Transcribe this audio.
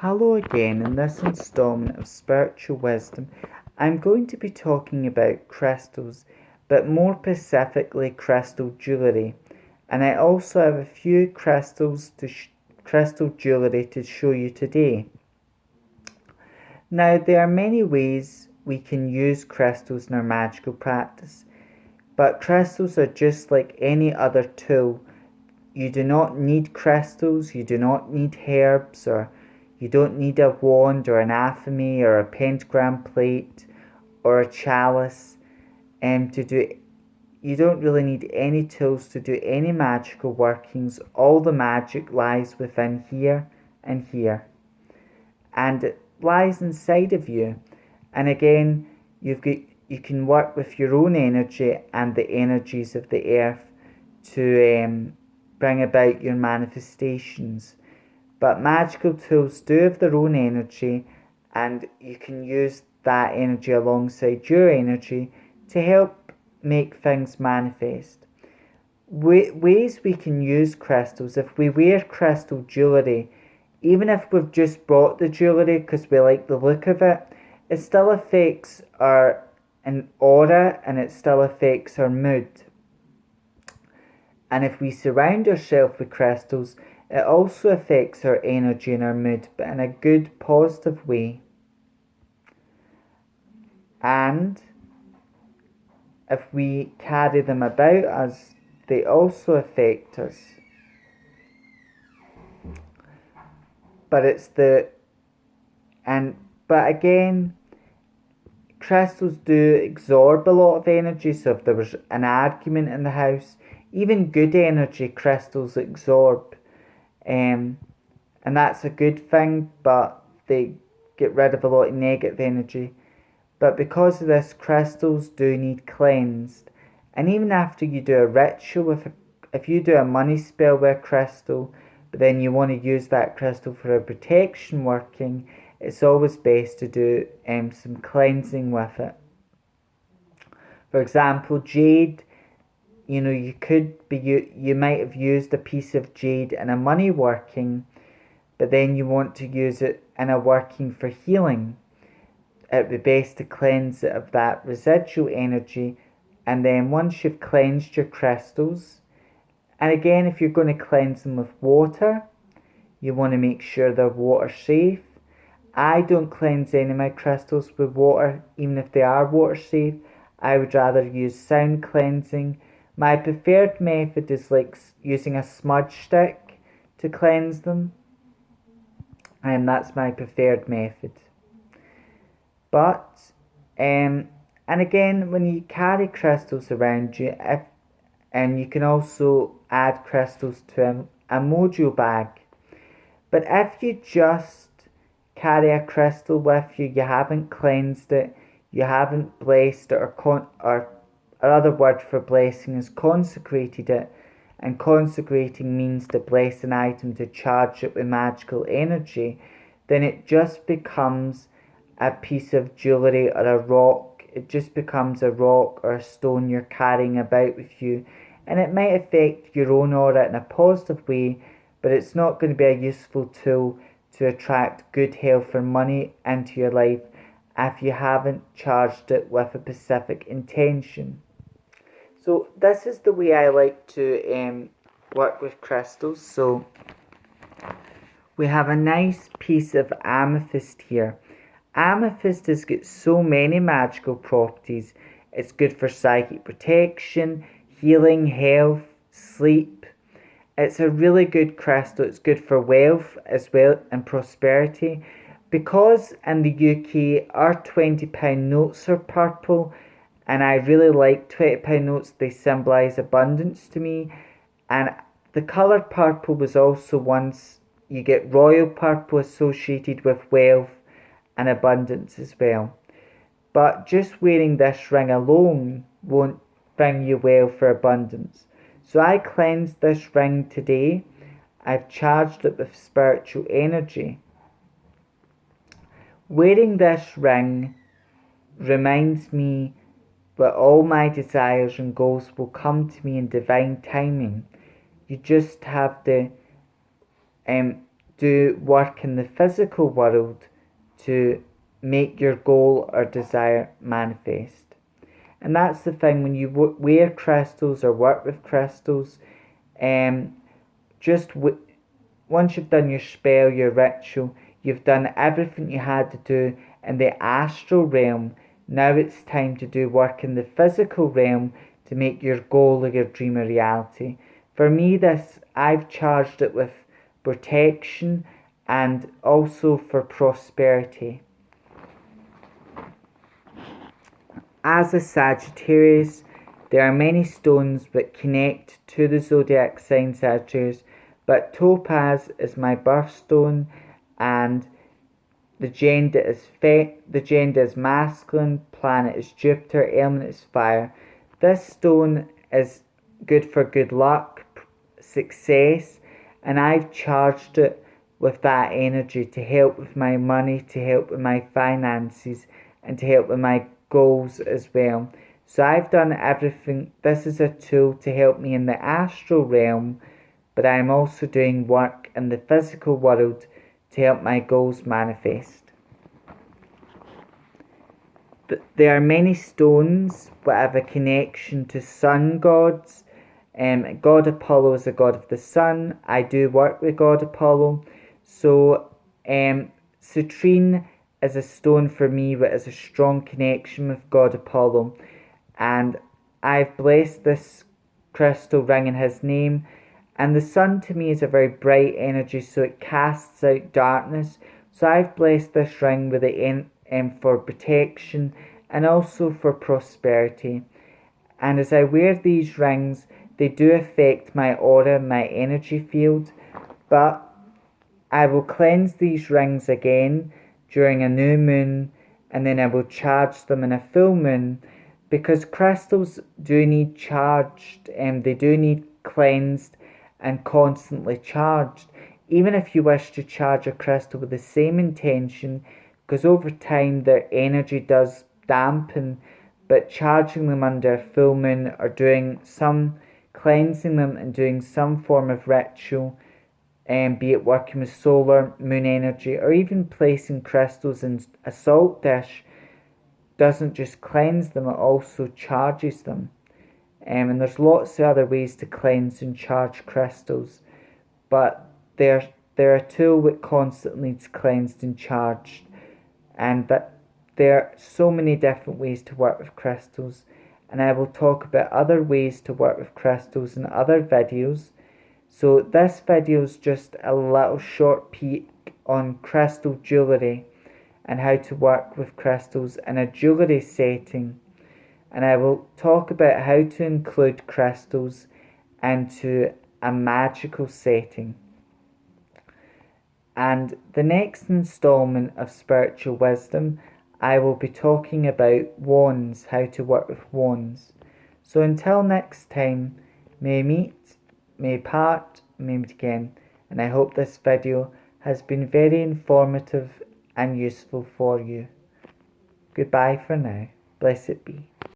Hello again. In this installment of Spiritual Wisdom, I'm going to be talking about crystals, but more specifically crystal jewellery. And I also have a few crystal jewellery to show you today. Now, there are many ways we can use crystals in our magical practice, but crystals are just like any other tool. You do not need crystals, you do not need herbs, or you don't need a wand or an aphame or a pentagram plate or a chalice to do. You don't really need any tools to do any magical workings. All the magic lies within here and here, and it lies inside of you. And again, you can work with your own energy and the energies of the earth to bring about your manifestations. But magical tools do have their own energy, and you can use that energy alongside your energy to help make things manifest. Ways we can use crystals: if we wear crystal jewellery, even if we've just bought the jewellery because we like the look of it, it still affects our an aura, and it still affects our mood. And if we surround ourselves with crystals, it also affects our energy and our mood, but in a good, positive way. And if we carry them about us, they also affect us. But but again, crystals do absorb a lot of energy, so if there was an argument in the house, even good energy crystals absorb. And that's a good thing, but they get rid of a lot of negative energy. But because of this, crystals do need cleansed. And even after you do a ritual, if you do a money spell with a crystal, but then you want to use that crystal for a protection working, it's always best to do some cleansing with it. For example, jade. You might have used a piece of jade in a money working, but then you want to use it in a working for healing. It would be best to cleanse it of that residual energy, and then once you've cleansed your crystals, and again, if you're going to cleanse them with water, you want to make sure they're water safe. I don't cleanse any of my crystals with water, even if they are water safe. I would rather use sound cleansing. My preferred method is like using a smudge stick to cleanse them, and that's my preferred method. But and again, when you carry crystals around you, you can also add crystals to a module bag. But if you just carry a crystal with you, you haven't cleansed it, you haven't blessed it, or another word for blessing is consecrated it, and consecrating means to bless an item, to charge it with magical energy, then it just becomes a piece of jewellery or a rock. It just becomes a rock or a stone you're carrying about with you, and it might affect your own aura in a positive way, but it's not going to be a useful tool to attract good health or money into your life if you haven't charged it with a specific intention. So this is the way I like to work with crystals. So we have a nice piece of amethyst here. Amethyst has got so many magical properties. It's good for psychic protection, healing, health, sleep. It's a really good crystal. It's good for wealth as well and prosperity. Because in the UK our £20 notes are purple, and I really like £20 notes, they symbolise abundance to me. And the colour purple was also once, you get royal purple associated with wealth and abundance as well. But just wearing this ring alone won't bring you wealth or abundance. So I cleansed this ring today. I've charged it with spiritual energy. Wearing this ring reminds me that all my desires and goals will come to me in divine timing. You just have to do work in the physical world to make your goal or desire manifest. And that's the thing, when you wear crystals or work with crystals, just once you've done your spell, your ritual, you've done everything you had to do in the astral realm. Now it's time to do work in the physical realm to make your goal or your dream a reality. For me, I've charged it with protection and also for prosperity. As a Sagittarius, there are many stones that connect to the zodiac sign Sagittarius, but topaz is my birthstone, and the gender is masculine, planet is Jupiter, element is fire. This stone is good for good luck, success, and I've charged it with that energy to help with my money, to help with my finances, and to help with my goals as well. So I've done everything. This is a tool to help me in the astral realm, but I'm also doing work in the physical world to help my goals manifest. There are many stones that have a connection to sun gods. God Apollo is a god of the sun. I do work with God Apollo. So citrine is a stone for me that has a strong connection with God Apollo. And I've blessed this crystal ring in his name. And the sun to me is a very bright energy, so it casts out darkness. So I've blessed this ring with it for protection and also for prosperity. And as I wear these rings, they do affect my aura, my energy field. But I will cleanse these rings again during a new moon, and then I will charge them in a full moon, because crystals do need charged, and they do need cleansed and constantly charged. Even if you wish to charge a crystal with the same intention, because over time their energy does dampen, but charging them under a full moon or doing some cleansing them and doing some form of ritual, be it working with solar, moon energy, or even placing crystals in a salt dish, doesn't just cleanse them, it also charges them. And there's lots of other ways to cleanse and charge crystals, but they're a tool that constantly needs cleansed and charged, and that there are so many different ways to work with crystals, and I will talk about other ways to work with crystals in other videos. So this video is just a little short peek on crystal jewellery and how to work with crystals in a jewellery setting. And I will talk about how to include crystals into a magical setting. And the next installment of Spiritual Wisdom, I will be talking about wands, how to work with wands. So until next time, may meet, may part, may meet again. And I hope this video has been very informative and useful for you. Goodbye for now. Blessed be.